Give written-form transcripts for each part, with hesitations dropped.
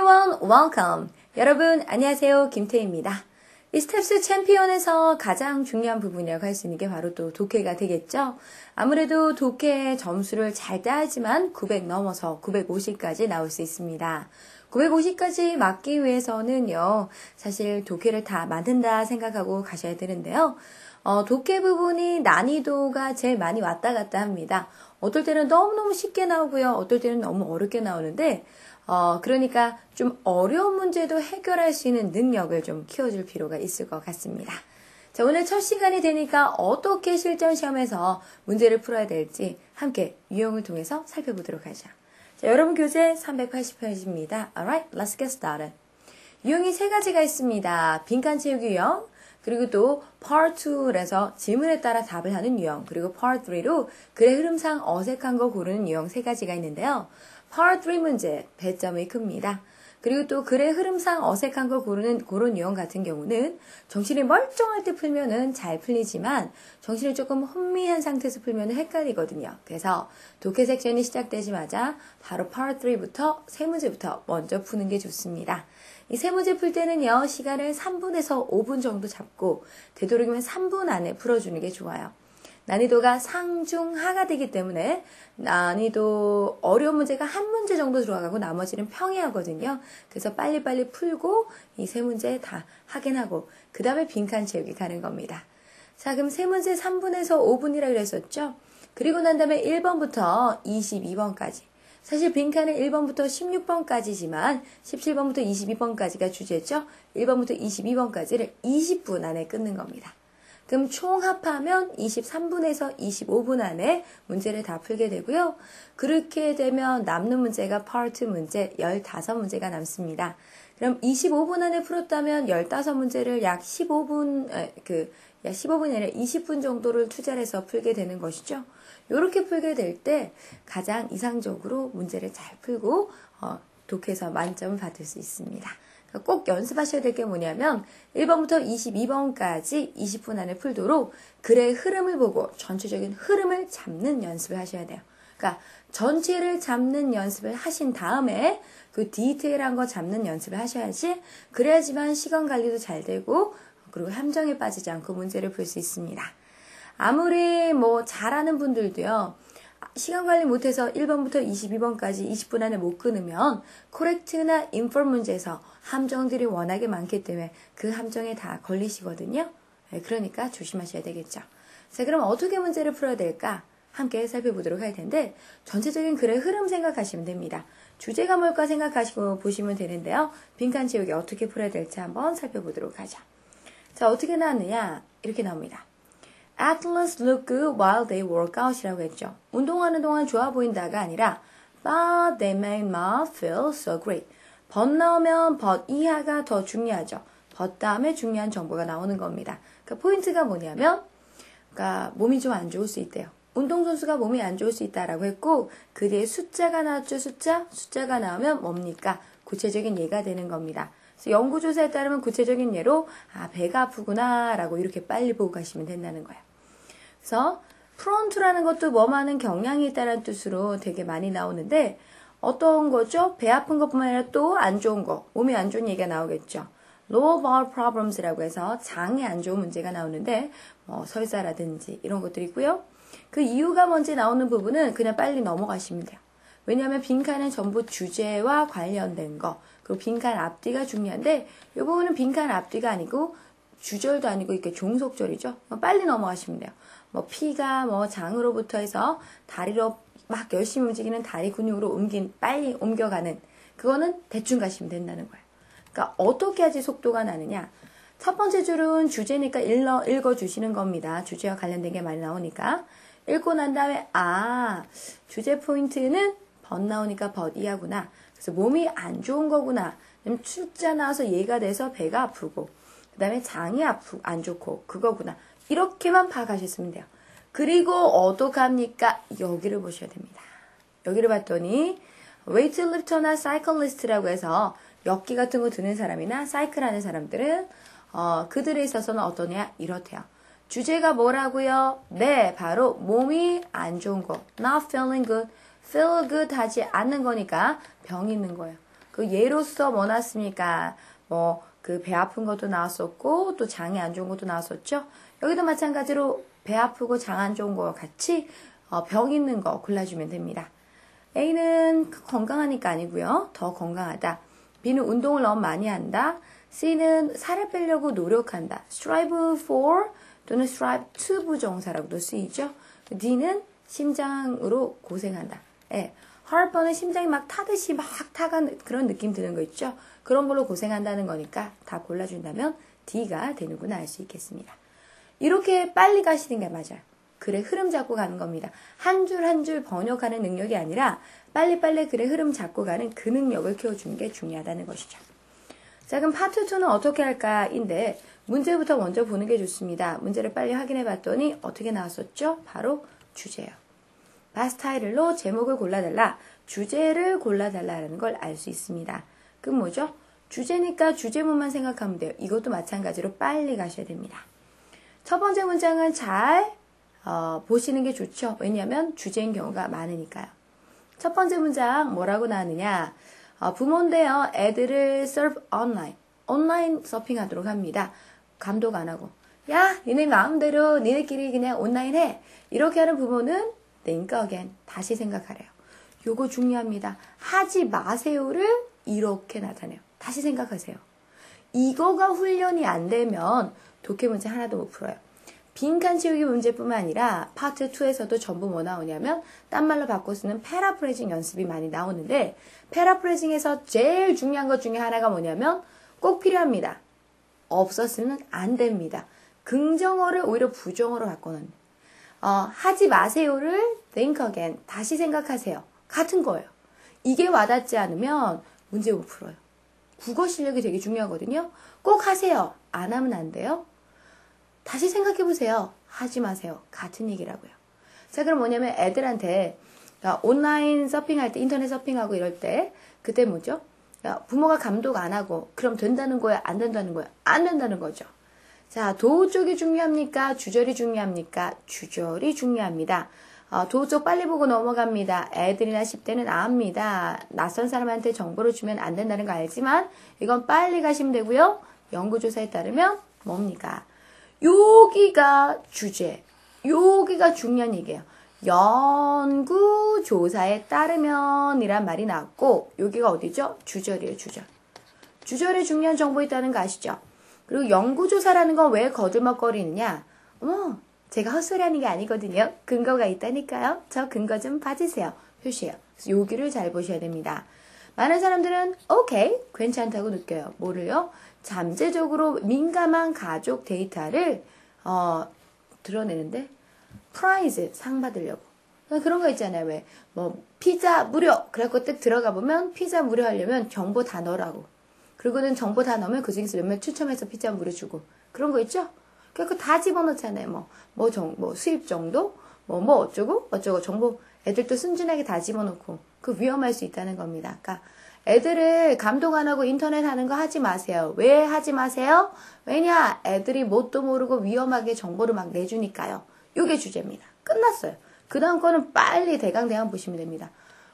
everyone, welcome. 여러분, 안녕하세요. 김태희입니다. 이 스텝스 챔피언에서 가장 중요한 부분이라고 할 수 있는 게 바로 또 독해가 되겠죠. 아무래도 독해 점수를 잘 따야지만 900 넘어서 950까지 나올 수 있습니다. 950까지 맞기 위해서는요, 사실 독해를 다 맞는다 생각하고 가셔야 되는데요. 독해 부분이 난이도가 제일 많이 왔다 갔다 합니다. 어떨 때는 너무너무 쉽게 나오고요. 어떨 때는 너무 어렵게 나오는데, 그러니까 좀 어려운 문제도 해결할 수 있는 능력을 좀 키워줄 필요가 있을 것 같습니다. 자, 오늘 첫 시간이 되니까 어떻게 실전 시험에서 문제를 풀어야 될지 함께 유형을 통해서 살펴보도록 하죠. 자, 여러분 교재 380페이지입니다. Alright, let's get started. 유형이 세 가지가 있습니다. 빈칸 채우기 유형, 그리고 또 Part 2에서 질문에 따라 답을 하는 유형, 그리고 Part 3로 글의 흐름상 어색한 거 고르는 유형 세 가지가 있는데요. Part 3 문제, 배점이 큽니다. 그리고 또 글의 흐름상 어색한 거 고르는 그런 유형 같은 경우는 정신이 멀쩡할 때 풀면은 잘 풀리지만 정신이 조금 혼미한 상태에서 풀면은 헷갈리거든요. 그래서 독해 섹션이 시작되자마자 바로 Part 3부터 세 문제부터 먼저 푸는 게 좋습니다. 이 세 문제 풀 때는요, 시간을 3분에서 5분 정도 잡고 되도록이면 3분 안에 풀어주는 게 좋아요. 난이도가 상중하가 되기 때문에 난이도 어려운 문제가 한 문제 정도 들어가고 나머지는 평이하거든요. 그래서 빨리빨리 풀고 이 세 문제 다 확인하고 그 다음에 빈칸 채우기 가는 겁니다. 자, 그럼 세 문제 3분에서 5분이라고 그랬었죠? 그리고 난 다음에 1번부터 22번까지. 사실 빈칸은 1번부터 16번까지지만 17번부터 22번까지가 주제죠. 1번부터 22번까지를 20분 안에 끊는 겁니다. 그럼 총 합하면 23분에서 25분 안에 문제를 다 풀게 되고요. 그렇게 되면 남는 문제가 Part 2 문제 15문제가 남습니다. 그럼 25분 안에 풀었다면 15문제를 약 15분이 아니라 20분 정도를 투자를 해서 풀게 되는 것이죠. 이렇게 풀게 될 때 가장 이상적으로 문제를 잘 풀고 독해에서 만점을 받을 수 있습니다. 꼭 연습하셔야 될 게 뭐냐면 1번부터 22번까지 20분 안에 풀도록 글의 흐름을 보고 전체적인 흐름을 잡는 연습을 하셔야 돼요. 그러니까 전체를 잡는 연습을 하신 다음에 그 디테일한 거 잡는 연습을 하셔야지 그래야지만 시간 관리도 잘 되고 그리고 함정에 빠지지 않고 문제를 풀 수 있습니다. 아무리 잘하는 분들도요. 시간 관리 못해서 1번부터 22번까지 20분 안에 못 끊으면 코렉트나 인포 문제에서 함정들이 워낙에 많기 때문에 그 함정에 다 걸리시거든요. 그러니까 조심하셔야 되겠죠. 자, 그럼 어떻게 문제를 풀어야 될까? 함께 살펴보도록 할 텐데 전체적인 글의 흐름 생각하시면 됩니다. 주제가 뭘까 생각하시고 보시면 되는데요. 빈칸 채우기 어떻게 풀어야 될지 한번 살펴보도록 하죠. 자, 어떻게 나왔느냐? 이렇게 나옵니다. Athletes look good while they work out이라고 했죠. 운동하는 동안 좋아 보인다가 아니라 but they make me feel so great. but 나오면 but 이하가 더 중요하죠. but 다음에 중요한 정보가 나오는 겁니다. 그러니까 포인트가 뭐냐면 그러니까 몸이 좀 안 좋을 수 있대요. 운동선수가 몸이 안 좋을 수 있다라고 했고 그 뒤에 숫자가 나왔죠. 숫자가 나오면 뭡니까? 구체적인 예가 되는 겁니다. 연구조사에 따르면 구체적인 예로 배가 아프구나 라고 이렇게 빨리 보고 가시면 된다는 거예요. 그래서 프론트라는 것도 뭐하는 경향이 있다는 뜻으로 되게 많이 나오는데 어떤 거죠? 배 아픈 것뿐만 아니라 또 안 좋은 거, 몸이 안 좋은 얘기가 나오겠죠. Low bowel problems라고 해서 장에 안 좋은 문제가 나오는데 설사라든지 이런 것들이 있고요. 그 이유가 뭔지 나오는 부분은 그냥 빨리 넘어가시면 돼요. 왜냐하면 빈칸은 전부 주제와 관련된 거 그리고 빈칸 앞뒤가 중요한데 이 부분은 빈칸 앞뒤가 아니고 주절도 아니고 이렇게 종속절이죠. 빨리 넘어가시면 돼요. 피가 장으로부터 해서 다리로 막 열심히 움직이는 다리 근육으로 빨리 옮겨가는 그거는 대충 가시면 된다는 거예요. 그러니까 어떻게 하지 속도가 나느냐. 첫 번째 줄은 주제니까 읽어주시는 겁니다. 주제와 관련된 게 많이 나오니까. 읽고 난 다음에 주제 포인트는 벗 나오니까 벗이하구나. 그래서 몸이 안 좋은 거구나. 숫자 나와서 얘가 돼서 배가 아프고 그 다음에 장이 안 좋고 그거구나. 이렇게만 파악하셨으면 돼요. 그리고 어떡합니까? 여기를 보셔야 됩니다. 여기를 봤더니 웨이트리프터나 사이클리스트라고 해서 역기 같은 거 드는 사람이나 사이클 하는 사람들은 그들에 있어서는 어떠냐? 이렇대요. 주제가 뭐라고요? 네, 바로 몸이 안 좋은 거. Not feeling good. Feel good 하지 않는 거니까 병이 있는 거예요. 그 예로서 뭐 나왔습니까? 뭐 그 배 아픈 것도 나왔었고 또 장이 안 좋은 것도 나왔었죠. 여기도 마찬가지로 배 아프고 장 안 좋은 거 같이 병 있는 거 골라주면 됩니다. A는 건강하니까 아니고요. 더 건강하다. B는 운동을 너무 많이 한다. C는 살을 빼려고 노력한다. strive for 또는 strive to 부정사라고도 쓰이죠. D는 심장으로 고생한다. 예. heartburn은 심장이 막 타듯이 막 타간 그런 느낌 드는 거 있죠. 그런 걸로 고생한다는 거니까 다 골라준다면 D가 되는구나 알 수 있겠습니다. 이렇게 빨리 가시는 게 맞아요. 글의 흐름 잡고 가는 겁니다. 한 줄 한 줄 번역하는 능력이 아니라 빨리빨리 글의 흐름 잡고 가는 그 능력을 키워주는 게 중요하다는 것이죠. 자, 그럼 파트 2는 어떻게 할까인데 문제부터 먼저 보는 게 좋습니다. 문제를 빨리 확인해 봤더니 어떻게 나왔었죠? 바로 주제요. 바스타이틀로 제목을 골라달라, 주제를 골라달라는 걸 알 수 있습니다. 그럼 뭐죠? 주제니까 주제문만 생각하면 돼요. 이것도 마찬가지로 빨리 가셔야 됩니다. 첫 번째 문장은 잘 보시는 게 좋죠. 왜냐하면 주제인 경우가 많으니까요. 첫 번째 문장 뭐라고 나왔느냐? 부모인데요. 애들을 surf online. 온라인 서핑하도록 합니다. 감독 안 하고. 야, 니네 마음대로 니네끼리 그냥 온라인 해. 이렇게 하는 부모는 think again. 다시 생각하래요. 요거 중요합니다. 하지 마세요를 이렇게 나타내요. 다시 생각하세요. 이거가 훈련이 안 되면 독해 문제 하나도 못 풀어요. 빈칸 채우기 문제뿐만 아니라 파트 2에서도 전부 뭐 나오냐면 딴 말로 바꿔 쓰는 패러프레이징 연습이 많이 나오는데 패러프레이징에서 제일 중요한 것 중에 하나가 뭐냐면 꼭 필요합니다. 없었으면 안 됩니다. 긍정어를 오히려 부정어로 바꿔놓는 하지 마세요를 think again. 다시 생각하세요. 같은 거예요. 이게 와닿지 않으면 문제 못 풀어요. 국어 실력이 되게 중요하거든요. 꼭 하세요. 안 하면 안 돼요. 다시 생각해보세요. 하지 마세요. 같은 얘기라고요. 자, 그럼 뭐냐면 애들한테 온라인 서핑할 때, 인터넷 서핑하고 이럴 때 그때 뭐죠? 부모가 감독 안 하고 그럼 된다는 거야? 안 된다는 거야? 안 된다는 거죠. 자, 도우 쪽이 중요합니까? 주절이 중요합니까? 주절이 중요합니다. 도우 쪽 빨리 보고 넘어갑니다. 애들이나 10대는 압니다. 낯선 사람한테 정보를 주면 안 된다는 거 알지만 이건 빨리 가시면 되고요. 연구조사에 따르면 뭡니까? 여기가 주제, 여기가 중요한 얘기예요. 연구조사에 따르면 이란 말이 나왔고 여기가 어디죠? 주절이에요. 주절. 주절에 중요한 정보 있다는 거 아시죠? 그리고 연구조사라는 건 왜 거들먹거리느냐? 제가 헛소리하는 게 아니거든요. 근거가 있다니까요. 저 근거 좀 봐주세요. 표시해요. 그래서 여기를 잘 보셔야 됩니다. 많은 사람들은 오케이, 괜찮다고 느껴요. 뭐를요? 잠재적으로 민감한 가족 데이터를 드러내는데 프라이즈, 상 받으려고. 그런 거 있잖아요. 왜? 피자 무료. 그래갖고 딱 들어가 보면 피자 무료 하려면 정보 다 넣으라고. 그리고는 정보 다 넣으면 그 중에서 몇몇 추첨해서 피자 무료 주고. 그런 거 있죠? 그래갖고 다 집어넣잖아요. 수입 정도? 어쩌고 정보 애들도 순진하게 다 집어넣고. 그 위험할 수 있다는 겁니다. 그러니까 애들을 감독 안 하고 인터넷 하는 거 하지 마세요. 왜 하지 마세요? 왜냐? 애들이 뭣도 모르고 위험하게 정보를 막 내주니까요. 요게 주제입니다. 끝났어요. 그 다음 거는 빨리 대강 보시면 됩니다.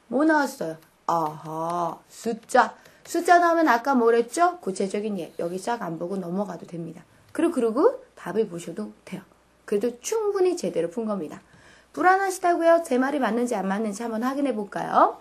뭐 나왔어요? 아하, 숫자. 숫자 나오면 아까 뭐랬죠? 구체적인 예. 여기 쫙 안 보고 넘어가도 됩니다. 그리고 답을 보셔도 돼요. 그래도 충분히 제대로 푼 겁니다. 불안하시다고요? 제 말이 맞는지 안 맞는지 한번 확인해 볼까요?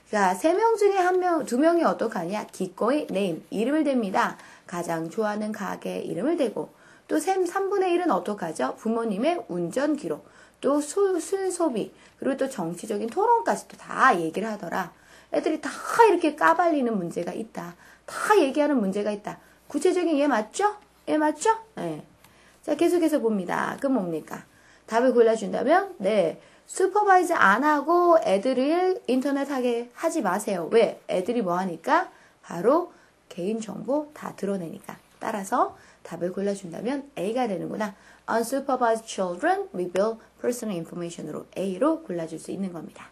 자, 3명 중에 2명이 어떡하냐? 기꺼이 name, 이름을 댑니다. 가장 좋아하는 가게 이름을 대고 또 3분의 1은 어떡하죠? 부모님의 운전 기록, 또 술 소비, 그리고 또 정치적인 토론까지도 다 얘기를 하더라. 애들이 다 이렇게 까발리는 문제가 있다. 다 얘기하는 문제가 있다. 구체적인 예 맞죠? 예 맞죠? 네. 자, 계속해서 봅니다. 그럼 뭡니까? 답을 골라준다면 네. 슈퍼바이즈 안 하고 애들을 인터넷 하게 하지 마세요. 왜? 애들이 뭐 하니까? 바로 개인정보 다 드러내니까. 따라서 답을 골라준다면 A가 되는구나. Unsupervised children reveal personal information으로 A로 골라줄 수 있는 겁니다.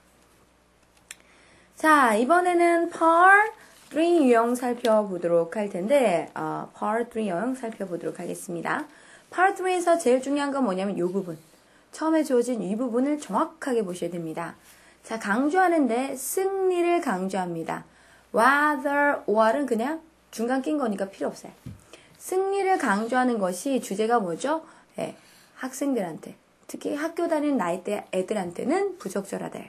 자, 이번에는 Part 3 유형 살펴보도록 할 텐데 Part 3 유형 살펴보도록 하겠습니다. Part 3에서 제일 중요한 건 뭐냐면 이 부분. 처음에 주어진 이 부분을 정확하게 보셔야 됩니다. 자, 강조하는데 승리를 강조합니다. rather or은 그냥 중간 낀 거니까 필요 없어요. 승리를 강조하는 것이 주제가 뭐죠? 네, 학생들한테 특히 학교 다니는 나이대 애들한테는 부적절하다요.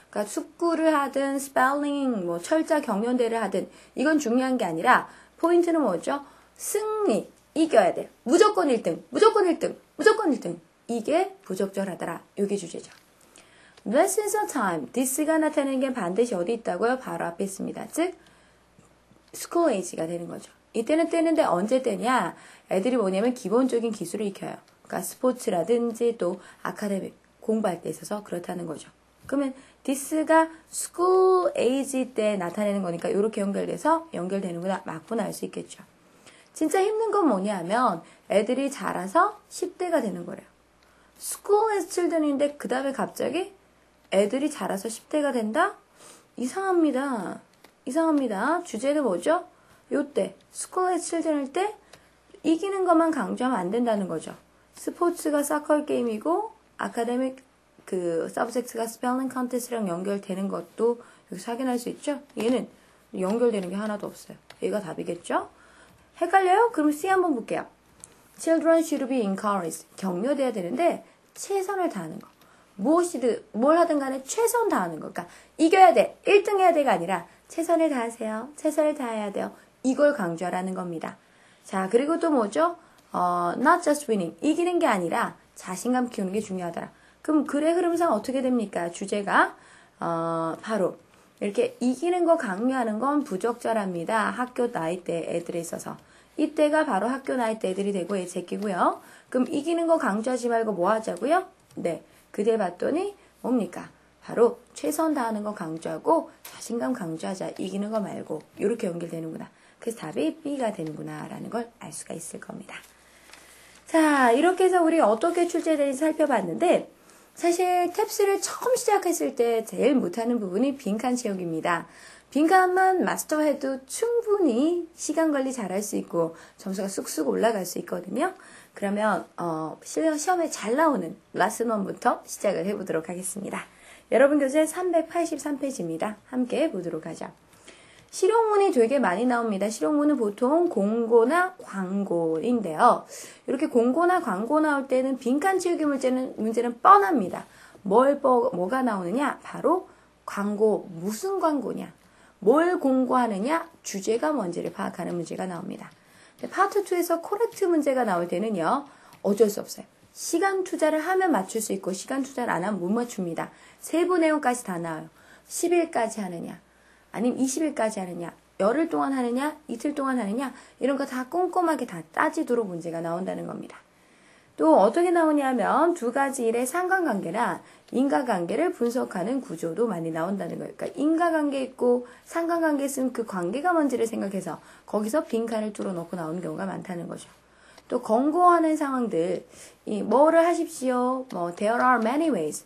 그러니까 숙구를 하든 스펠링, 뭐 철자 경연대를 하든 이건 중요한 게 아니라 포인트는 뭐죠? 승리, 이겨야 돼. 무조건 1등, 무조건 1등, 무조건 1등. 이게 부적절하더라. 이게 주제죠. Lessons of time. this가 나타내는 게 반드시 어디 있다고요? 바로 앞에 있습니다. 즉 school age가 되는 거죠. 이때는 떼는데 언제 떼냐? 애들이 뭐냐면 기본적인 기술을 익혀요. 그러니까 스포츠라든지 또 아카데믹 공부할 때 있어서 그렇다는 거죠. 그러면 this가 school age 때 나타내는 거니까 이렇게 연결돼서 연결되는구나. 맞구나 알 수 있겠죠. 진짜 힘든 건 뭐냐면 애들이 자라서 10대가 되는 거래요. school age children인데 그 다음에 갑자기 애들이 자라서 10대가 된다? 이상합니다. 이상합니다. 주제는 뭐죠? 요때 school age children일 때 이기는 것만 강조하면 안 된다는 거죠. 스포츠가 사커 게임이고 아카데믹 그 서브젝트가 스펠링 컨테스트랑 연결되는 것도 여기서 확인할 수 있죠. 얘는 연결되는 게 하나도 없어요. 얘가 답이겠죠. 헷갈려요? 그럼 C 한번 볼게요. Children should be encouraged. 격려돼야 되는데 최선을 다하는 거. 무엇이든 뭘 하든 간에 최선 다하는 거. 그러니까 이겨야 돼. 1등 해야 돼가 아니라 최선을 다하세요. 최선을 다해야 돼요. 이걸 강조하라는 겁니다. 자, 그리고 또 뭐죠? not just winning. 이기는 게 아니라 자신감 키우는 게 중요하더라. 그럼 글의 흐름상 어떻게 됩니까? 주제가 바로 이렇게 이기는 거 강요하는 건 부적절합니다. 학교 나이 때 애들에 있어서. 이때가 바로 학교 나이 때 애들이 되고 애 새끼고요. 그럼 이기는 거 강조하지 말고 뭐 하자고요? 네. 그대 봤더니 뭡니까? 바로 최선 다하는 거 강조하고 자신감 강조하자. 이기는 거 말고 이렇게 연결되는구나. 그래서 답이 B가 되는구나 라는 걸 알 수가 있을 겁니다. 자, 이렇게 해서 우리 어떻게 출제되는지 살펴봤는데 사실 탭스를 처음 시작했을 때 제일 못하는 부분이 빈칸 채우기입니다. 빈칸만 마스터해도 충분히 시간 관리 잘할 수 있고 점수가 쑥쑥 올라갈 수 있거든요. 그러면 시험에 잘 나오는 레슨 1부터 시작을 해보도록 하겠습니다. 여러분 교재 383페이지입니다. 함께 보도록 하죠. 실용문이 되게 많이 나옵니다. 실용문은 보통 공고나 광고인데요. 이렇게 공고나 광고 나올 때는 빈칸 채우기 문제는 뻔합니다. 뭐가 나오느냐? 바로 광고, 무슨 광고냐? 뭘 공고하느냐? 주제가 뭔지를 파악하는 문제가 나옵니다. 파트 2에서 코렉트 문제가 나올 때는요. 어쩔 수 없어요. 시간 투자를 하면 맞출 수 있고 시간 투자를 안 하면 못 맞춥니다. 세부 내용까지 다 나와요. 10일까지 하느냐? 아니면 20일까지 하느냐, 열흘 동안 하느냐, 이틀 동안 하느냐 이런 거 다 꼼꼼하게 다 따지도록 문제가 나온다는 겁니다. 또 어떻게 나오냐면 두 가지 일의 상관관계나 인과관계를 분석하는 구조도 많이 나온다는 거예요. 그러니까 인과관계 있고 상관관계 있으면 그 관계가 뭔지를 생각해서 거기서 빈칸을 뚫어놓고 나오는 경우가 많다는 거죠. 또 권고하는 상황들, 뭐를 하십시오. there are many ways.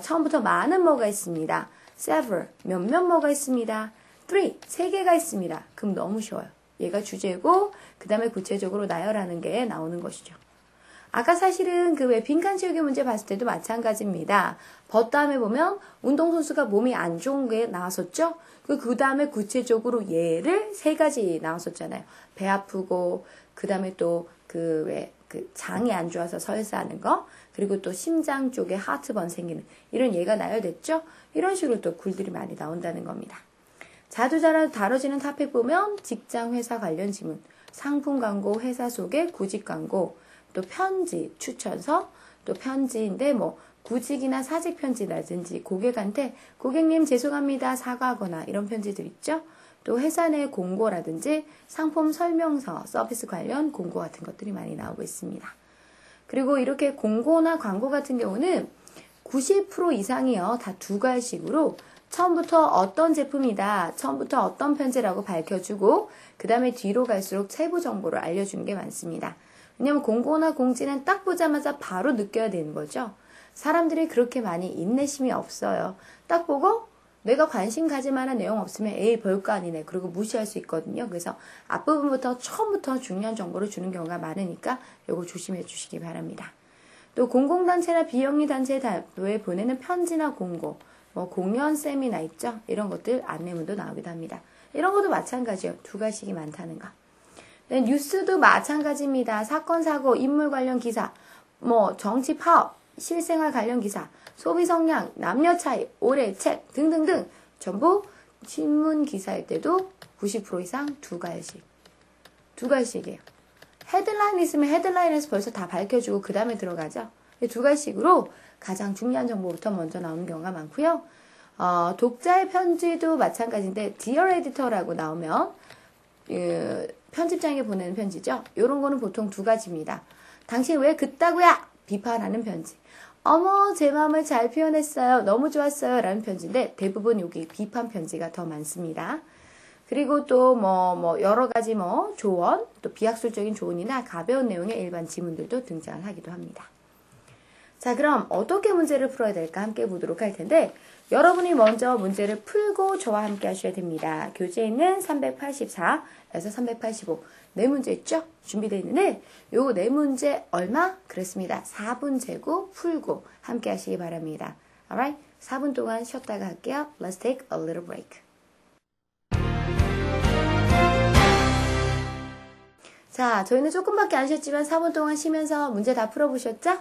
처음부터 많은 뭐가 있습니다. several, 몇몇 뭐가 있습니다. three, 세 개가 있습니다. 그럼 너무 쉬워요. 얘가 주제고 그 다음에 구체적으로 나열하는 게 나오는 것이죠. 아까 사실은 그 왜 빈칸 채우기 문제 봤을 때도 마찬가지입니다. 다음에 보면 운동선수가 몸이 안 좋은 게 나왔었죠. 그 다음에 구체적으로 예를 세 가지 나왔었잖아요. 배 아프고 그 다음에 또 장이 안 좋아서 설사하는 거, 그리고 또 심장 쪽에 하트번 생기는 이런 예가 나열됐죠? 이런 식으로 또 굴들이 많이 나온다는 겁니다. 자주 다뤄지는 탑에 보면 직장, 회사 관련 지문, 상품 광고, 회사 소개, 구직 광고, 또 편지, 추천서, 또 편지인데 구직이나 사직 편지라든지 고객한테 고객님 죄송합니다 사과하거나 이런 편지들 있죠? 또 회사 내 공고라든지 상품 설명서, 서비스 관련 공고 같은 것들이 많이 나오고 있습니다. 그리고 이렇게 공고나 광고 같은 경우는 90% 이상이요. 다 두 가지식으로 처음부터 어떤 제품이다, 처음부터 어떤 편지라고 밝혀주고 그 다음에 뒤로 갈수록 세부 정보를 알려주는 게 많습니다. 왜냐면 공고나 공지는 딱 보자마자 바로 느껴야 되는 거죠. 사람들이 그렇게 많이 인내심이 없어요. 딱 보고 내가 관심 가질 만한 내용 없으면 에이 별거 아니네. 그리고 무시할 수 있거든요. 그래서 앞부분부터 처음부터 중요한 정보를 주는 경우가 많으니까 이거 조심해 주시기 바랍니다. 또 공공단체나 비영리단체에 보내는 편지나 공고, 공연 세미나 있죠. 이런 것들 안내문도 나오기도 합니다. 이런 것도 마찬가지예요. 두 가식이 많다는 거. 네, 뉴스도 마찬가지입니다. 사건, 사고, 인물 관련 기사, 뭐 정치 파업, 실생활 관련 기사, 소비 성향, 남녀 차이, 올해 책 등등등 전부 신문 기사일 때도 90% 이상 두 갈식. 두 갈식이에요. 헤드라인 있으면 헤드라인에서 벌써 다 밝혀주고 그 다음에 들어가죠. 두 갈식으로 가장 중요한 정보부터 먼저 나오는 경우가 많고요. 독자의 편지도 마찬가지인데 Dear Editor라고 나오면 편집장에게 보내는 편지죠. 이런 거는 보통 두 가지입니다. 당신 왜 그따구야? 비판하는 편지. 어머 제 마음을 잘 표현했어요. 너무 좋았어요. 라는 편지인데 대부분 여기 비판 편지가 더 많습니다. 그리고 또 여러 가지 조언, 또 비학술적인 조언이나 가벼운 내용의 일반 지문들도 등장을 하기도 합니다. 자, 그럼 어떻게 문제를 풀어야 될까 함께 보도록 할 텐데 여러분이 먼저 문제를 풀고 저와 함께 하셔야 됩니다. 교재에 있는 384에서 385 네 문제 있죠? 준비되어 있는데 요 네 문제 얼마? 그렇습니다. 4분 재고 풀고 함께 하시기 바랍니다. Alright? 4분 동안 쉬었다가 할게요. Let's take a little break. 자, 저희는 조금밖에 안 쉬었지만 4분 동안 쉬면서 문제 다 풀어보셨죠?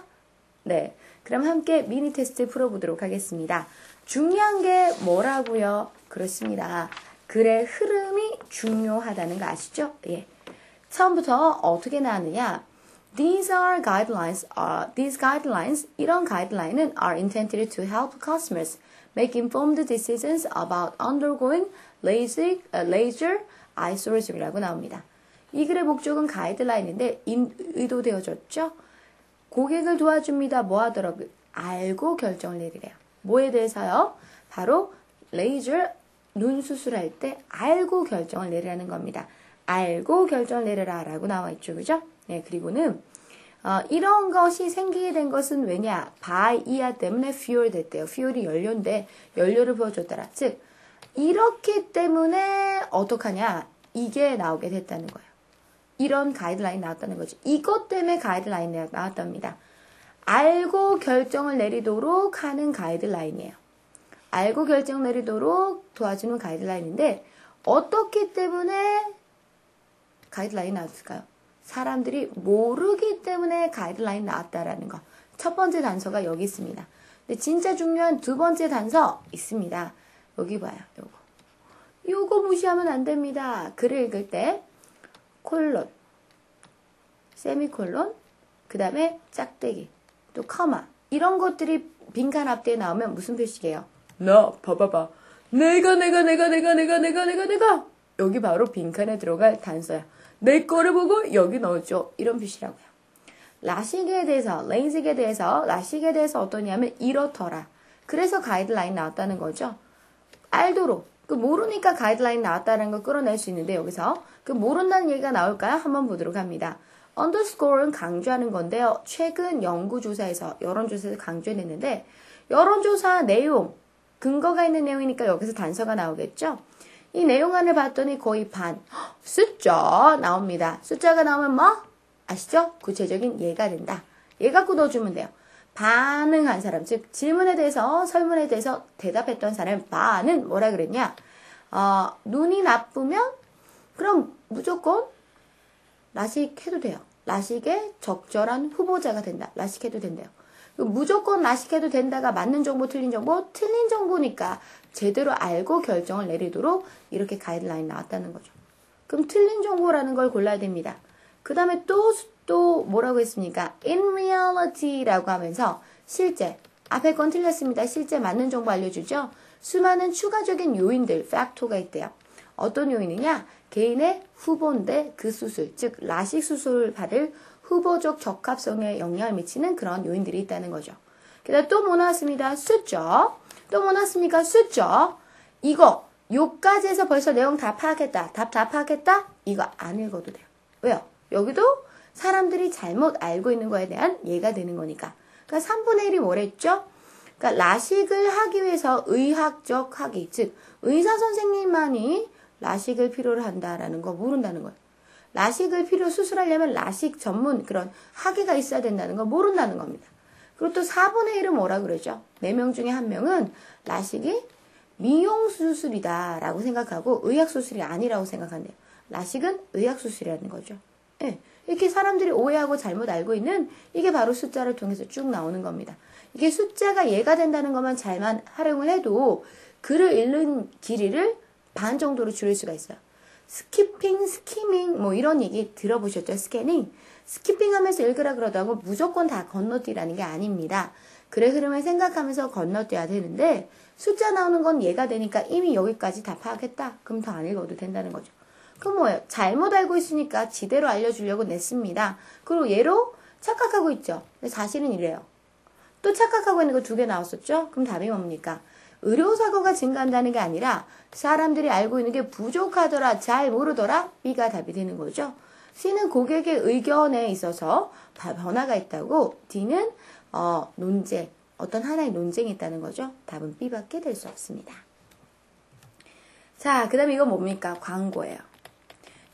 네, 그럼 함께 미니 테스트 풀어보도록 하겠습니다. 중요한 게 뭐라고요? 그렇습니다. 글의 흐름이 중요하다는 거 아시죠? 예. 처음부터 어떻게 나왔느냐? These guidelines, 이런 가이드라인은 are intended to help customers make informed decisions about undergoing laser eye surgery라고 나옵니다. 이 글의 목적은 가이드라인인데 의도되어졌죠? 고객을 도와줍니다. 뭐 하더라고요? 알고 결정을 내리래요. 뭐에 대해서요? 바로 레이저 눈 수술할 때 알고 결정을 내리라는 겁니다. 알고 결정을 내려라 라고 나와 있죠. 그죠? 네, 그리고는 이런 것이 생기게 된 것은 왜냐? by 이하 때문에 fuel 됐대요. fuel이 연료인데 연료를 부어줬더라. 즉 이렇기 때문에 어떡하냐? 이게 나오게 됐다는 거예요. 이런 가이드라인이 나왔다는 거죠. 이것 때문에 가이드라인이 나왔답니다. 알고 결정을 내리도록 하는 가이드라인이에요. 알고 결정 내리도록 도와주는 가이드라인인데 어떻기 때문에 가이드라인이 나왔을까요? 사람들이 모르기 때문에 가이드라인이 나왔다라는 거. 첫 번째 단서가 여기 있습니다. 근데 진짜 중요한 두 번째 단서 있습니다. 여기 봐요. 요거 무시하면 안 됩니다. 글을 읽을 때 콜론, 세미콜론, 그 다음에 짝대기, 또 커마 이런 것들이 빈칸 앞뒤에 나오면 무슨 표시예요? 봐봐. 내가 여기 바로 빈칸에 들어갈 단서야. 내 거를 보고 여기 넣어줘. 이런 표시라고요. 라식에 대해서, 레이식에 대해서, 라식에 대해서 어떠냐면 이렇더라. 그래서 가이드라인 나왔다는 거죠. 알도록. 모르니까 가이드라인 나왔다는 걸 끌어낼 수 있는데 여기서 모른다는 얘기가 나올까요? 한번 보도록 합니다. underscore는 강조하는 건데요. 최근 연구조사에서 여론조사에서 강조해냈는데 여론조사 내용, 근거가 있는 내용이니까 여기서 단서가 나오겠죠? 이 내용안을 봤더니 거의 반, 숫자 나옵니다. 숫자가 나오면 뭐? 아시죠? 구체적인 예가 된다. 얘 갖고 넣어주면 돼요. 반응한 사람, 즉 질문에 대해서 설문에 대해서 대답했던 사람 반은 뭐라 그랬냐? 눈이 나쁘면 그럼 무조건 라식해도 돼요. 라식에 적절한 후보자가 된다. 라식해도 된대요. 무조건 라식해도 된다가 맞는 정보, 틀린 정보니까 제대로 알고 결정을 내리도록 이렇게 가이드라인 나왔다는 거죠. 그럼 틀린 정보라는 걸 골라야 됩니다. 그 다음에 또 뭐라고 했습니까? In reality라고 하면서 실제, 앞에 건 틀렸습니다. 실제 맞는 정보 알려주죠? 수많은 추가적인 요인들, 팩토가 있대요. 어떤 요인이냐? 개인의 후보인데 그 수술, 즉 라식 수술을 받을 후보적 적합성에 영향을 미치는 그런 요인들이 있다는 거죠. 그 다음에 또 뭐 나왔습니다? 숫자. 또 뭐 나왔습니까? 숫자. 이거, 요까지 해서 벌써 내용 다 파악했다. 답 다 파악했다? 이거 안 읽어도 돼요. 왜요? 여기도 사람들이 잘못 알고 있는 거에 대한 예가 되는 거니까. 그러니까 3분의 1이 뭐랬죠? 그러니까 라식을 하기 위해서 의학적 학위, 즉 의사 선생님만이 라식을 필요로 한다라는 거 모른다는 거예요. 라식을 수술하려면 라식 전문 그런 학위가 있어야 된다는 거 모른다는 겁니다. 그리고 또 4분의 1은 뭐라 그러죠? 4명 중에 1명은 라식이 미용 수술이다 라고 생각하고 의학 수술이 아니라고 생각한대요. 라식은 의학 수술이라는 거죠. 예, 이렇게 사람들이 오해하고 잘못 알고 있는 이게 바로 숫자를 통해서 쭉 나오는 겁니다. 이게 숫자가 예가 된다는 것만 잘만 활용을 해도 글을 읽는 길이를 반 정도로 줄일 수가 있어요. 스키핑, 스키밍 뭐 이런 얘기 들어보셨죠? 스캐닝. 스키핑 하면서 읽으라 그러다고 무조건 다 건너뛰라는 게 아닙니다. 글의 흐름을 생각하면서 건너뛰어야 되는데 숫자 나오는 건 예가 되니까 이미 여기까지 다 파악했다. 그럼 더 안 읽어도 된다는 거죠. 그럼 뭐예요? 잘못 알고 있으니까 지대로 알려주려고 냈습니다. 그리고 얘로 착각하고 있죠. 근데 사실은 이래요. 또 착각하고 있는 거 2개 나왔었죠? 그럼 답이 뭡니까? 의료사고가 증가한다는 게 아니라 사람들이 알고 있는 게 부족하더라, 잘 모르더라, B가 답이 되는 거죠. C는 고객의 의견에 있어서 변화가 있다고, D는 논쟁, 어떤 하나의 논쟁이 있다는 거죠. 답은 B밖에 될 수 없습니다. 자, 그 다음에 이건 뭡니까? 광고예요.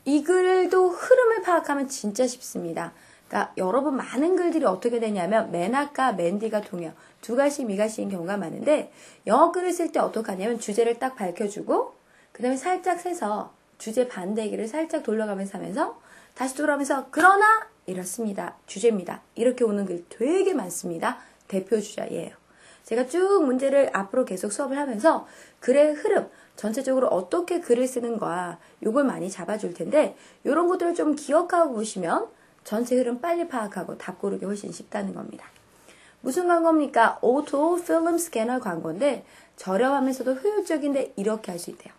이 글도 흐름을 파악하면 진짜 쉽습니다. 그러니까 여러분 많은 글들이 어떻게 되냐면 맨아까 맨디가 동요 2가시 미가시인 경우가 많은데 영어 글을 쓸 때 어떻게 하냐면 주제를 딱 밝혀주고 그 다음에 살짝 세서 주제 반대기를 살짝 돌려가면서 하면서 다시 돌아오면서 그러나 이렇습니다. 주제입니다. 이렇게 오는 글 되게 많습니다. 대표 주자예요. 제가 쭉 문제를 앞으로 계속 수업을 하면서 글의 흐름 전체적으로 어떻게 글을 쓰는가 요걸 많이 잡아줄 텐데 이런 것들을 좀 기억하고 보시면 전체 흐름 빨리 파악하고 답 고르기 훨씬 쉽다는 겁니다. 무슨 광고입니까? 오토 필름 스캐너 광고인데 저렴하면서도 효율적인데 이렇게 할 수 있대요.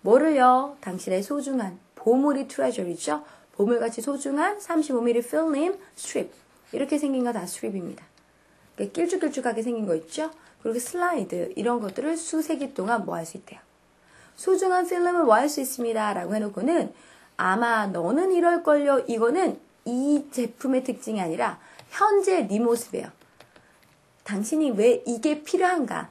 뭐를요? 당신의 소중한 보물이 트레저리죠. 보물같이 소중한 35mm 필름 스트립 이렇게 생긴 거 다 스트립입니다. 길쭉길쭉하게 생긴 거 있죠? 그리고 슬라이드 이런 것들을 수세기 동안 뭐 할 수 있대요. 소중한 필름을 뭐 할 수 있습니다. 라고 해놓고는 아마 너는 이럴걸요. 이거는 이 제품의 특징이 아니라 현재 네 모습이에요. 당신이 왜 이게 필요한가?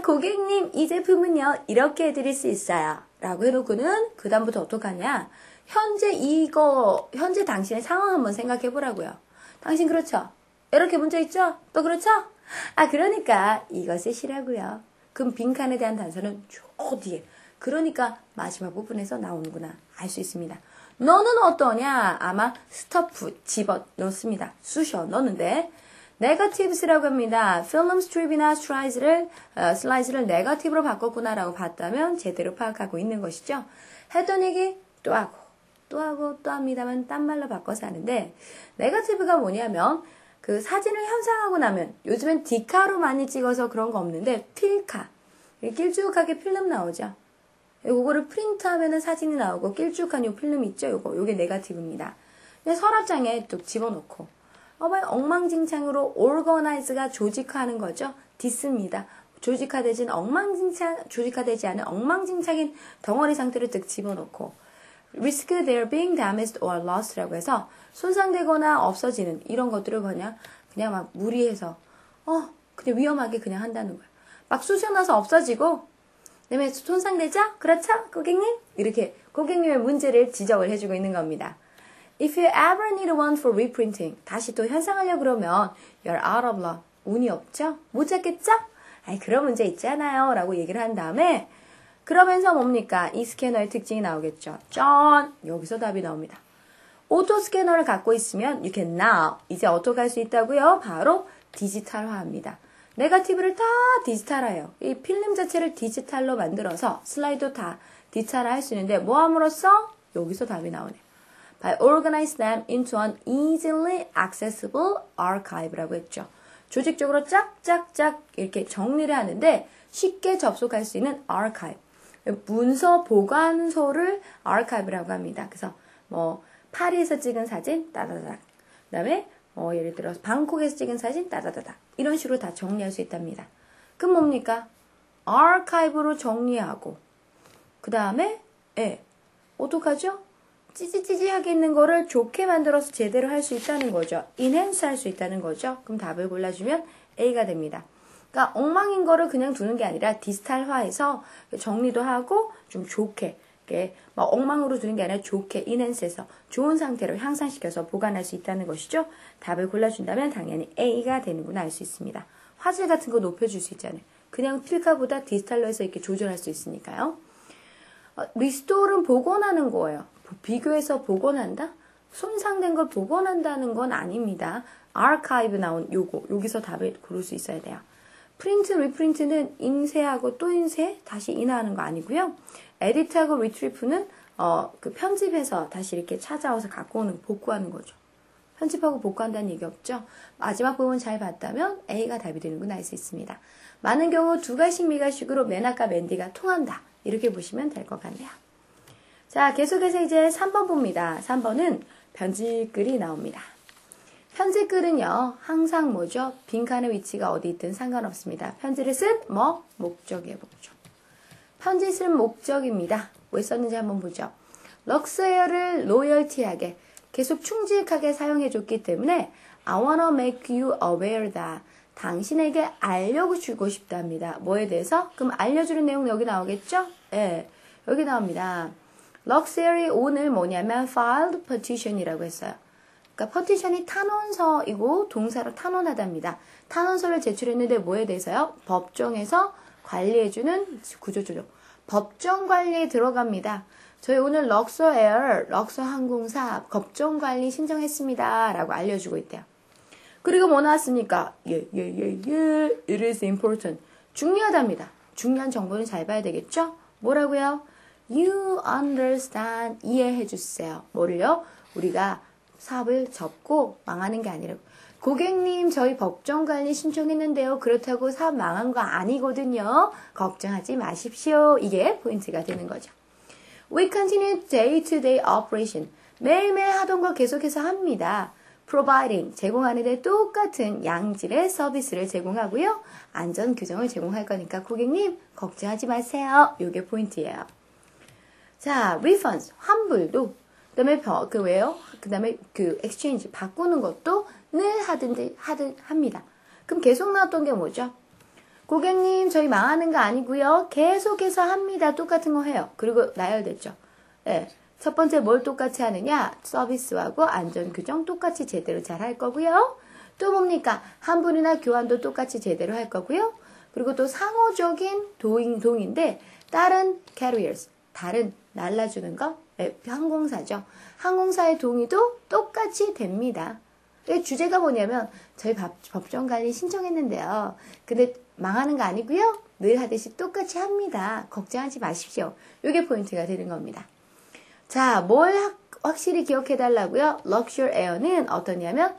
고객님 이 제품은요. 이렇게 해드릴 수 있어요. 라고 해놓고는 그 다음부터 어떡하냐. 현재 당신의 상황 한번 생각해 보라고요. 당신 그렇죠? 이렇게 문제 있죠? 또 그렇죠? 그러니까 이거 쓰시라고요. 그럼 빈칸에 대한 단서는 저 뒤에. 그러니까 마지막 부분에서 나오는구나 알 수 있습니다. 너는 어떠냐? 아마 스터프 집어 넣습니다. 쑤셔 넣는데 네거티브스라고 합니다. 필름 스트립이나 슬라이즈를 네거티브로 바꿨구나라고 봤다면 제대로 파악하고 있는 것이죠. 했던 얘기 또 하고 또 하고 또 합니다만 딴 말로 바꿔서 하는데 네거티브가 뭐냐면 그 사진을 현상하고 나면 요즘엔 디카로 많이 찍어서 그런 거 없는데 필카 길쭉하게 필름 나오죠. 요거를 프린트하면은 사진이 나오고 길쭉한 요 필름 있죠. 요게 네거티브입니다. 그냥 서랍장에 뚝 집어넣고 엉망진창으로 organize가 조직화하는 거죠. 디스입니다. 조직화되지 않은 엉망진창인 덩어리 상태를 뚝 집어넣고 risk their being damaged or lost라고 해서 손상되거나 없어지는 이런 것들을 그냥 막 무리해서 그냥 위험하게 그냥 한다는 거예요. 막 쑤셔놔서 없어지고 그다음에 손상되죠? 그렇죠? 고객님? 이렇게 고객님의 문제를 지적을 해주고 있는 겁니다. If you ever need one for reprinting 다시 또 현상하려고 그러면 you're out of luck 운이 없죠? 못 찾겠죠? 그런 문제 있잖아요 라고 얘기를 한 다음에 그러면서 뭡니까? 이 스캐너의 특징이 나오겠죠. 짠! 여기서 답이 나옵니다. 오토 스캐너를 갖고 있으면 you can now 이제 어떻게 할 수 있다고요? 바로 디지털화합니다. 네거티브를 다 디지털화해요. 이 필름 자체를 디지털로 만들어서 슬라이드 다 디지털화 할 수 있는데 뭐 함으로써? 여기서 답이 나오네요. By organize them into an easily accessible archive라고 했죠. 조직적으로 짝짝짝 이렇게 정리를 하는데 쉽게 접속할 수 있는 archive. 문서 보관소를 archive라고 합니다. 그래서 뭐 파리에서 찍은 사진 따다닥. 그다음에 예를 들어서 방콕에서 찍은 사진 따다다닥. 이런 식으로 다 정리할 수 있답니다. 그럼 뭡니까? archive로 정리하고 그 다음에 어떡하죠? 찌지찌지하게 있는 거를 좋게 만들어서 제대로 할 수 있다는 거죠. enhance 할 수 있다는 거죠. 그럼 답을 골라주면 A가 됩니다. 그러니까 엉망인 거를 그냥 두는 게 아니라 디지털화해서 정리도 하고 좀 좋게 막 엉망으로 두는 게 아니라 좋게 enhance해서 좋은 상태로 향상시켜서 보관할 수 있다는 것이죠. 답을 골라준다면 당연히 A가 되는구나 알 수 있습니다. 화질 같은 거 높여줄 수 있잖아요. 그냥 필카보다 디지털로 해서 이렇게 조절할 수 있으니까요. 리스토어는 복원하는 거예요. 비교해서 복원한다? 손상된 걸 복원한다는 건 아닙니다. 아카이브 나온 요거, 여기서 답을 고를 수 있어야 돼요. 프린트, 리프린트는 인쇄하고 또 인쇄, 다시 인화하는 거 아니고요. 에디트하고 리트리프는 그 편집해서 다시 이렇게 찾아와서 갖고 오는, 복구하는 거죠. 편집하고 복구한다는 얘기 없죠? 마지막 부분 잘 봤다면 A가 답이 되는구나 알 수 있습니다. 많은 경우 두 가지씩 미가식으로 맨아까 맨디가 통한다. 이렇게 보시면 될 것 같네요. 자, 계속해서 이제 3번 봅니다. 3번은 편집글이 나옵니다. 편집글은요, 항상 뭐죠? 빈칸의 위치가 어디 있든 상관없습니다. 편지를 쓴 목적이에요, 목적. 편지 쓸 목적입니다. 왜 썼는지 한번 보죠. 럭스웨어를 로열티하게, 계속 충직하게 사용해줬기 때문에 I wanna make you aware that 당신에게 알려주고 싶답니다. 뭐에 대해서? 그럼 알려주는 내용 여기 나오겠죠? 네, 여기 나옵니다. 럭스웨어이 오늘 뭐냐면 filed petition이라고 했어요. 그러니까 petition이 탄원서이고 동사로 탄원하답니다. 탄원서를 제출했는데 뭐에 대해서요? 법정에서 관리해주는 구조조정. 법정 관리에 들어갑니다. 저희 오늘 럭스웨어, 럭서 항공사 법정 관리 신청했습니다. 라고 알려주고 있대요. 그리고 뭐 나왔습니까? It is important. 중요하답니다. 중요한 정보는 잘 봐야 되겠죠? 뭐라고요? You understand. 이해해주세요. 뭐를요? 우리가 사업을 접고 망하는 게 아니라고. 고객님, 저희 법정관리 신청했는데요. 그렇다고 사업 망한 거 아니거든요. 걱정하지 마십시오. 이게 포인트가 되는 거죠. We continue day-to-day operation. 매일매일 하던 거 계속해서 합니다. Providing, 제공하는데 똑같은 양질의 서비스를 제공하고요. 안전 규정을 제공할 거니까 고객님, 걱정하지 마세요. 이게 포인트예요. 자, refunds, 환불도, 그 다음에 왜요? 그 다음에 exchange, 바꾸는 것도 늘 합니다. 그럼 계속 나왔던 게 뭐죠? 고객님, 저희 망하는 거 아니고요. 계속해서 합니다. 똑같은 거 해요. 그리고 나열됐죠. 네. 첫 번째 뭘 똑같이 하느냐? 서비스하고 안전규정 똑같이 제대로 잘 할 거고요. 또 뭡니까? 환불이나 교환도 똑같이 제대로 할 거고요. 그리고 또 상호적인 동인데 다른 carriers, 다른 날라주는 거, 항공사죠. 항공사의 동의도 똑같이 됩니다. 주제가 뭐냐면 저희 법정관리 신청했는데요. 근데 망하는 거 아니고요. 늘 하듯이 똑같이 합니다. 걱정하지 마십시오. 이게 포인트가 되는 겁니다. 자, 뭘 확실히 기억해 달라고요? 럭셔 에어는 어떠냐면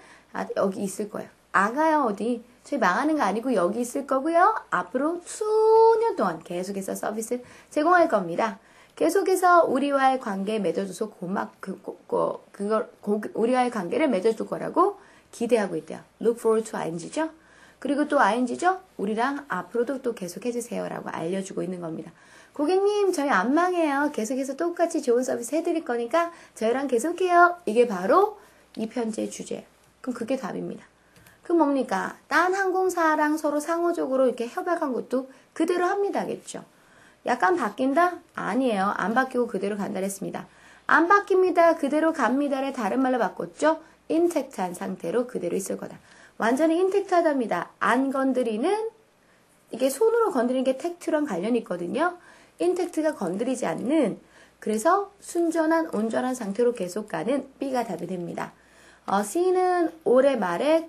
여기 있을 거예요. 아가요 어디? 저희 망하는 거 아니고 여기 있을 거고요. 앞으로 수년 동안 계속해서 서비스 제공할 겁니다. 계속해서 우리와의 관계 맺어줘서 우리와의 관계를 맺어줄 거라고 기대하고 있대요. Look forward to ing죠. 그리고 또 ing죠. 우리랑 앞으로도 또 계속해주세요. 라고 알려주고 있는 겁니다. 고객님, 저희 안 망해요. 계속해서 똑같이 좋은 서비스 해드릴 거니까 저희랑 계속해요. 이게 바로 이 편지의 주제예요. 그럼 그게 답입니다. 그럼 뭡니까? 딴 항공사랑 서로 상호적으로 이렇게 협약한 것도 그대로 합니다겠죠. 약간 바뀐다? 아니에요. 안 바뀌고 그대로 간다 했습니다. 안 바뀝니다. 그대로 갑니다를 다른 말로 바꿨죠. 인텍트한 상태로 그대로 있을 거다. 완전히 인텍트하답니다. 안 건드리는, 이게 손으로 건드리는 게 텍트랑 관련이 있거든요. 인텍트가 건드리지 않는, 그래서 순전한 온전한 상태로 계속 가는 B가 답이 됩니다. C는 올해 말에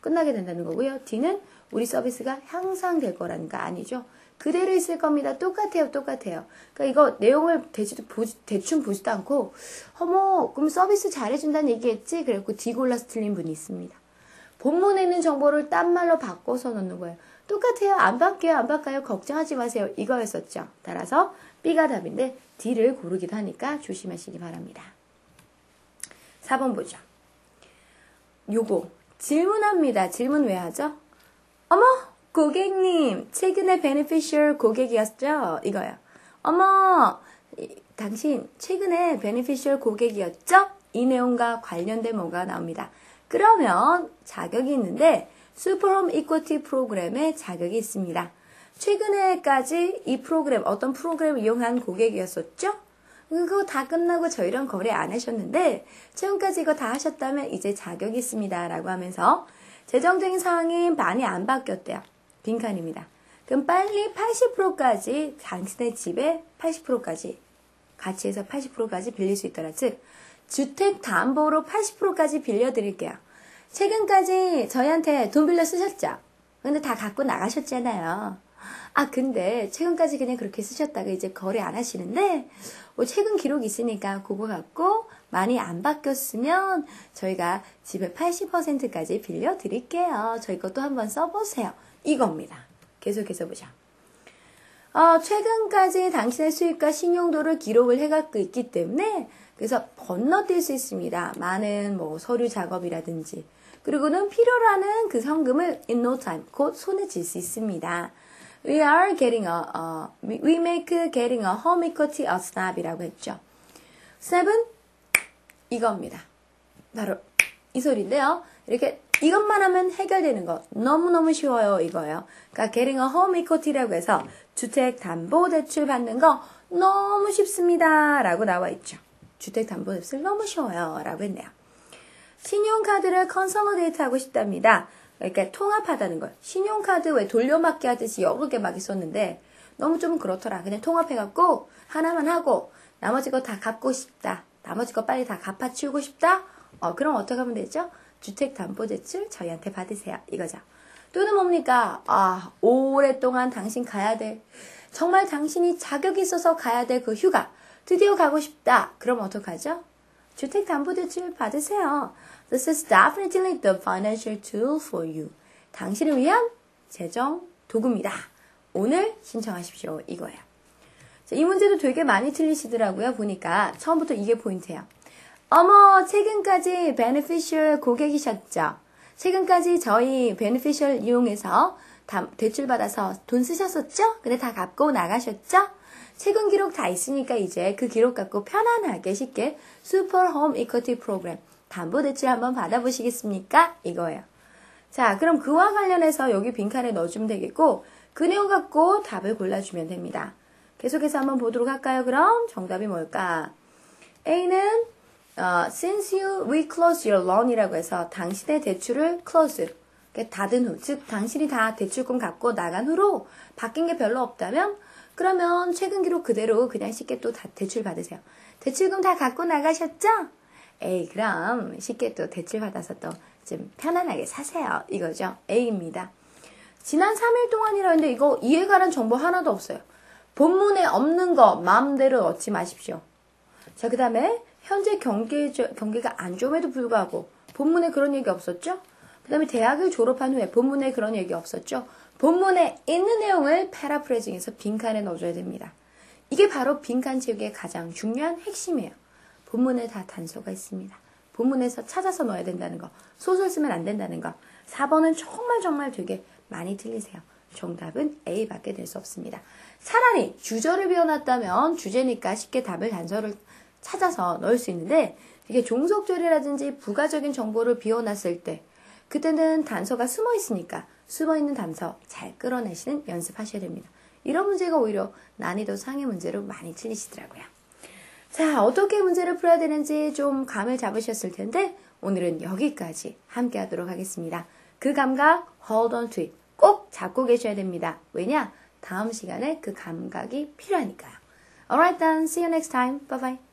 끝나게 된다는 거고요. D는 우리 서비스가 향상될 거라는 거 아니죠. 그대로 있을 겁니다. 똑같아요. 똑같아요. 그러니까 이거 내용을 대충 보지도 않고 어머 그럼 서비스 잘해준다는 얘기했지? 그래갖고 D 골라서 틀린 분이 있습니다. 본문에 있는 정보를 딴 말로 바꿔서 넣는 거예요. 똑같아요. 안 바뀌어요. 안 바꿔요. 걱정하지 마세요. 이거였었죠. 따라서 B가 답인데 D를 고르기도 하니까 조심하시기 바랍니다. 4번 보죠. 요거 질문합니다. 질문 왜 하죠? 어머 고객님 최근에 베네피셜 고객이었죠? 이거요. 어머 당신 최근에 베네피셜 고객이었죠? 이 내용과 관련된 뭐가 나옵니다. 그러면 자격이 있는데 슈퍼홈 이퀄티 프로그램에 자격이 있습니다. 최근에까지 이 프로그램 어떤 프로그램을 이용한 고객이었었죠? 그거 다 끝나고 저희랑 거래 안 하셨는데 최근까지 이거 다 하셨다면 이제 자격이 있습니다. 라고 하면서 재정적인 상황이 많이 안 바뀌었대요. 빈칸입니다. 그럼 빨리 80%까지 당신의 집에 80%까지 같이 해서 80%까지 빌릴 수 있더라. 즉 주택담보로 80%까지 빌려드릴게요. 최근까지 저희한테 돈 빌려 쓰셨죠? 근데 다 갖고 나가셨잖아요. 아 근데 최근까지 그냥 그렇게 쓰셨다가 이제 거래 안 하시는데 최근 기록이 있으니까 그거 갖고 많이 안 바뀌었으면 저희가 집에 80%까지 빌려드릴게요. 저희 것도 한번 써보세요. 이겁니다. 계속해서 보자. 최근까지 당신의 수입과 신용도를 기록을 해갖고 있기 때문에 그래서 건너뛸 수 있습니다. 많은 서류 작업이라든지 그리고는 필요로 하는 그 현금을 in no time 곧 손에 쥘 수 있습니다. We make getting a home equity a snap이라고 했죠. snap은 이겁니다. 바로 이 소리인데요. 이렇게 이것만 하면 해결되는 거 너무너무 쉬워요. 이거예요. 그러니까 getting a home equity라고 해서 주택담보대출 받는 거 너무 쉽습니다. 라고 나와 있죠. 주택담보대출 너무 쉬워요. 라고 했네요. 신용카드를 컨solidate 하고 싶답니다. 그러니까 통합하다는 걸. 신용카드 왜 돌려막기 하듯이 여러 개 막 있었는데 너무 좀 그렇더라. 그냥 통합해갖고 하나만 하고 나머지 거 다 갚고 싶다. 나머지 거 빨리 다 갚아치우고 싶다. 그럼 어떻게 하면 되죠? 주택담보대출 저희한테 받으세요. 이거죠. 또는 뭡니까? 오랫동안 당신 가야 돼. 정말 당신이 자격이 있어서 가야 될 그 휴가. 드디어 가고 싶다. 그럼 어떡하죠? 주택담보대출 받으세요. This is definitely the financial tool for you. 당신을 위한 재정 도구입니다. 오늘 신청하십시오. 이거예요. 자, 이 문제도 되게 많이 틀리시더라고요. 보니까 처음부터 이게 포인트예요. 어머, 최근까지 베네피셜 고객이셨죠? 최근까지 저희 베네피셜 이용해서 대출 받아서 돈 쓰셨었죠? 근데 다 갚고 나가셨죠? 최근 기록 다 있으니까 이제 그 기록 갖고 편안하게 쉽게 슈퍼 홈 이쿼티 프로그램 담보대출 한번 받아보시겠습니까? 이거예요. 자, 그럼 그와 관련해서 여기 빈칸에 넣어주면 되겠고 그 내용 갖고 답을 골라주면 됩니다. 계속해서 한번 보도록 할까요? 그럼 정답이 뭘까? A는 since we close your loan이라고 해서 당신의 대출을 close, 닫은 후, 즉 당신이 다 대출금 갖고 나간 후로 바뀐 게 별로 없다면 그러면 최근 기록 그대로 그냥 쉽게 또 다 대출 받으세요. 대출금 다 갖고 나가셨죠? 에이, 그럼 쉽게 또 대출 받아서 또 좀 편안하게 사세요. 이거죠. A입니다. 지난 3일 동안이라 했는데 이거 이해 가는 정보 하나도 없어요. 본문에 없는 거 마음대로 넣지 마십시오. 자, 그 다음에 현재 경기가 안 좋음에도 불구하고 본문에 그런 얘기 없었죠? 그 다음에 대학을 졸업한 후에 본문에 그런 얘기 없었죠? 본문에 있는 내용을 패러프레이징해서 빈칸에 넣어줘야 됩니다. 이게 바로 빈칸 채우기의 가장 중요한 핵심이에요. 본문에 다 단서가 있습니다. 본문에서 찾아서 넣어야 된다는 거. 소설 쓰면 안 된다는 거. 4번은 정말 되게 많이 틀리세요. 정답은 A밖에 될 수 없습니다. 차라리 주저를 비워놨다면 주제니까 쉽게 답을 단서를 찾아서 넣을 수 있는데 이게 종속절이라든지 부가적인 정보를 비워놨을 때 그때는 단서가 숨어 있으니까 숨어있는 단서 잘 끌어내시는 연습하셔야 됩니다. 이런 문제가 오히려 난이도 상의 문제로 많이 틀리시더라고요. 자, 어떻게 문제를 풀어야 되는지 좀 감을 잡으셨을 텐데 오늘은 여기까지 함께 하도록 하겠습니다. 그 감각 hold on to it 꼭 잡고 계셔야 됩니다. 왜냐? 다음 시간에 그 감각이 필요하니까요. Alright then, see you next time. Bye bye.